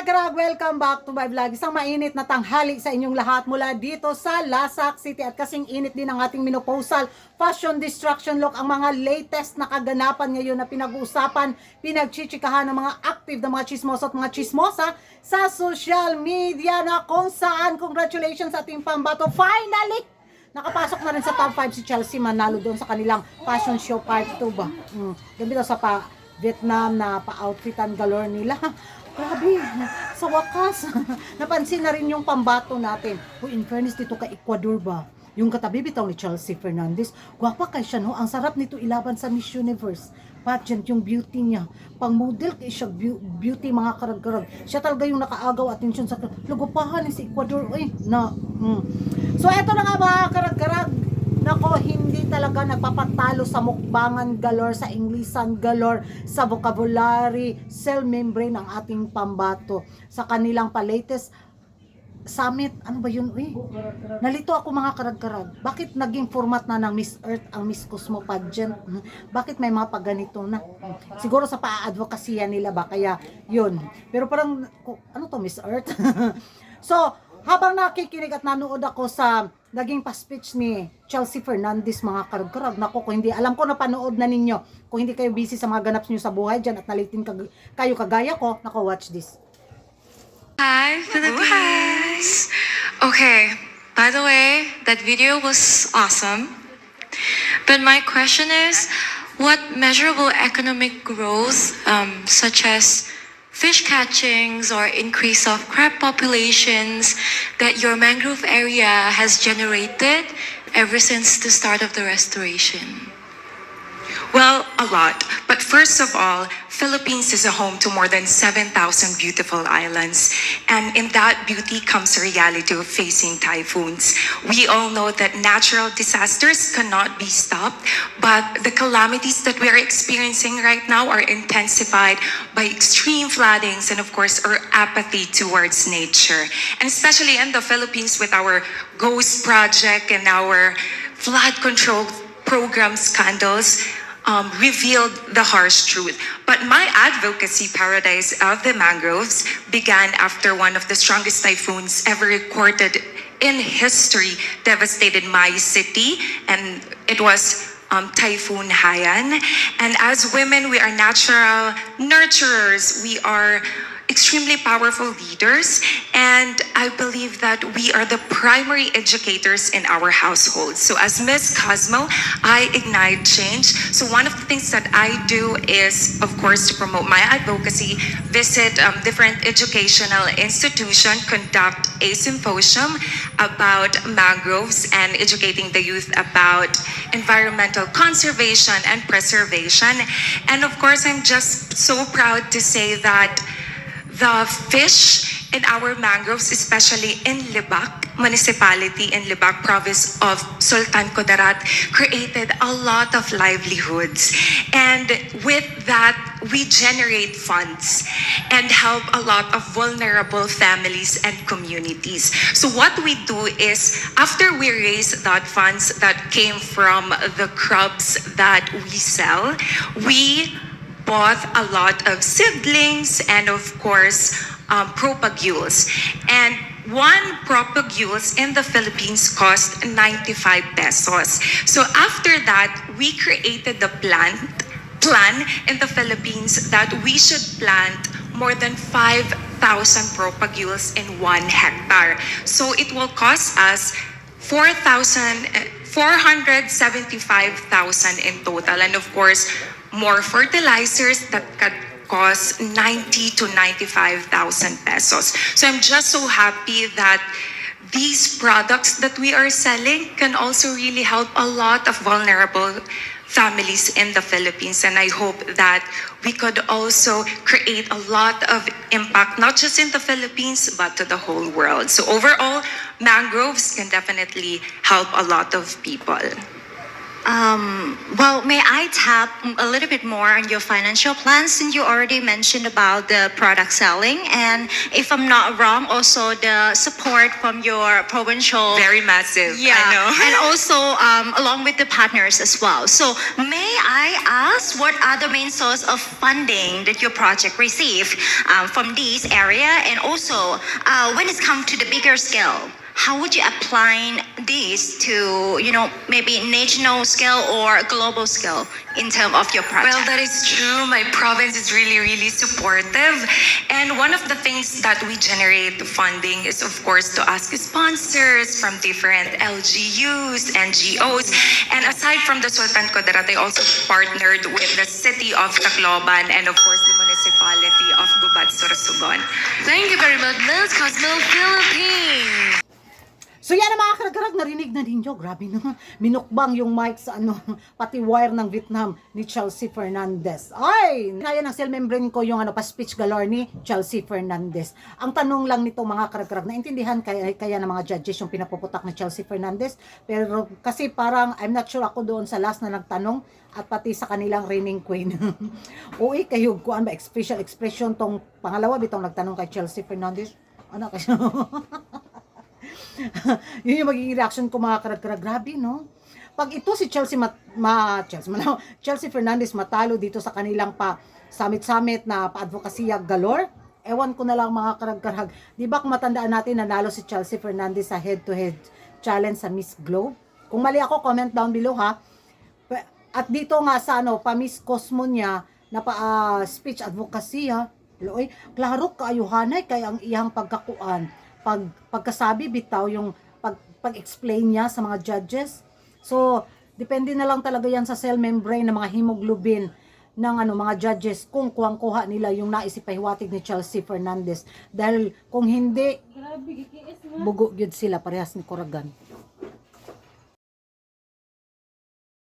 karag-karag, welcome back to my vlog. Isang mainit na tanghali sa inyong lahat mula dito sa Lasak City. At kasing init din ang ating minoposal fashion destruction look. Ang mga latest na kaganapan ngayon na pinag-uusapan, pinagchichikahan ng mga active na mga chismosa at mga chismosa sa social media na kung saan, congratulations sa ating pambato. Finally! Nakapasok na rin sa top 5 si Chelsea Manalo doon sa kanilang fashion show part 2 ba? Gabi sa Vietnam na pa-outfitan galore nila. Grabe, sa wakas, napansin na rin yung pambato natin. In fairness dito kay Ecuador ba? Yung katabi bitaw ni Chelsea Fernandez, gwapa kay siya no, ang sarap nito ilaban sa Miss Universe. Pageant yung beauty niya. Pang model kay siya beauty mga karag-karag. Siya talaga yung nakaagaw atensyon sa lugupahan ni si Ecuador. So eto na nga mga karag-karag. Nako, hindi talaga nagpapatalo sa mukbangan galore, sa Inglesan galore, sa vocabulary, cell membrane ng ating pambato. Sa kanilang latest summit, ano ba yun? Nalito ako mga karag-karag. Bakit naging format na ng Miss Earth ang Miss Cosmo pageant? Bakit may mga pagganito na? Siguro sa pa-advokasya nila ba? Kaya yun. Pero parang, ano to Miss Earth? So, habang nakikinig at nanood ako sa naging pa-speech ni Chelsea Fernandez mga karag-karag, nako, kung hindi, alam ko na panood na ninyo. Kung hindi kayo busy sa mga ganap niyo sa buhay dyan at nalitin kayo kagaya ko, nako, watch this. Hi, Philippines! Okay, by the way, that video was awesome. But my question is, what measurable economic growth, such as fish catchings or increase of crab populations, that your mangrove area has generated ever since the start of the restoration? Well, a lot. But first of all, Philippines is a home to more than 7,000 beautiful islands. And in that beauty comes a reality of facing typhoons. We all know that natural disasters cannot be stopped, but the calamities that we are experiencing right now are intensified by extreme floodings and, of course, our apathy towards nature. And especially in the Philippines with our Ghost Project and our flood control program scandals, revealed the harsh truth. But my advocacy paradise of the mangroves began after one of the strongest typhoons ever recorded in history devastated my city, and it was Typhoon Haiyan. And as women, we are natural nurturers. We are extremely powerful leaders, and I believe that we are the primary educators in our households. So as Miss Cosmo, I ignite change. So one of the things that I do is, of course, to promote my advocacy, visit different educational institutions, conduct a symposium about mangroves and educating the youth about environmental conservation and preservation. And of course, I'm just so proud to say that the fish in our mangroves, especially in Libak municipality in Libak province of Sultan Kudarat, created a lot of livelihoods. And with that, we generate funds and help a lot of vulnerable families and communities. So what we do is, after we raise that funds that came from the crops that we sell, we bought a lot of seedlings and of course propagules. And one propagules in the Philippines cost 95 pesos. So after that, we created the plan in the Philippines that we should plant more than 5,000 propagules in 1 hectare. So it will cost us 475,000 in total, and of course more fertilizers that could cost 90 to 95,000 pesos. So I'm just so happy that these products that we are selling can also really help a lot of vulnerable families in the Philippines, and I hope that we could also create a lot of impact, not just in the Philippines, but to the whole world. So overall, mangroves can definitely help a lot of people. Well, may I tap a little bit more on your financial plans since you already mentioned about the product selling, and if I'm not wrong, also the support from your provincial. Very massive, Yeah, I know. and also along with the partners as well. So may I ask what are the main source of funding that your project receive from this area, and also when it comes to the bigger scale, how would you apply this to, maybe national scale or global scale in terms of your project? Well, that is true. My province is really, really supportive. And one of the things that we generate funding is, of course, to ask sponsors from different LGUs, NGOs. And aside from the Sultan Kudarat, I also partnered with the city of Tacloban and, of course, the municipality of Gubat, Sorsogon. Thank you very much, Miss Cosmo Philippines. So yan ang mga karag-karag, narinig na ninyo, grabe na, minukbang yung mic sa pati wire ng Vietnam ni Chelsea Fernandez. Ay, kaya ng cell membrane ko yung pa-speech galore ni Chelsea Fernandez. Ang tanong lang nito mga karag-karag, naintindihan kaya ng mga judges yung pinapuputak ni Chelsea Fernandez, pero kasi parang, I'm not sure ako doon sa last na nagtanong, at pati sa kanilang reigning queen. Uy, kayo, kuan ba, special expression tong pangalawa, bitong nagtanong kay Chelsea Fernandez. Ano kasi? Yun yung magiging reaction ko mga karag-karag. Grabe, no? Pag ito si Chelsea Fernandez matalo dito sa kanilang summit na pa-advokasya galore, ewan ko na lang mga karag-karag. Di ba kung matandaan natin, nanalo si Chelsea Fernandez sa head-to-head challenge sa Miss Globe? Kung mali ako, comment down below ha. At dito nga sa pa-Miss Cosmo niya, na speech advocacy ha. Loy, klaro kaayuhanay kay ang iyang pagkakuan. Pagkasabi bitaw yung pag-explain niya sa mga judges. So, depende na lang talaga yan sa cell membrane ng mga hemoglobin ng mga judges kung kuha nila yung naisipahiwatig ni Chelsea Fernandez. Dahil kung hindi, bugo gyud sila parehas ni Coragan.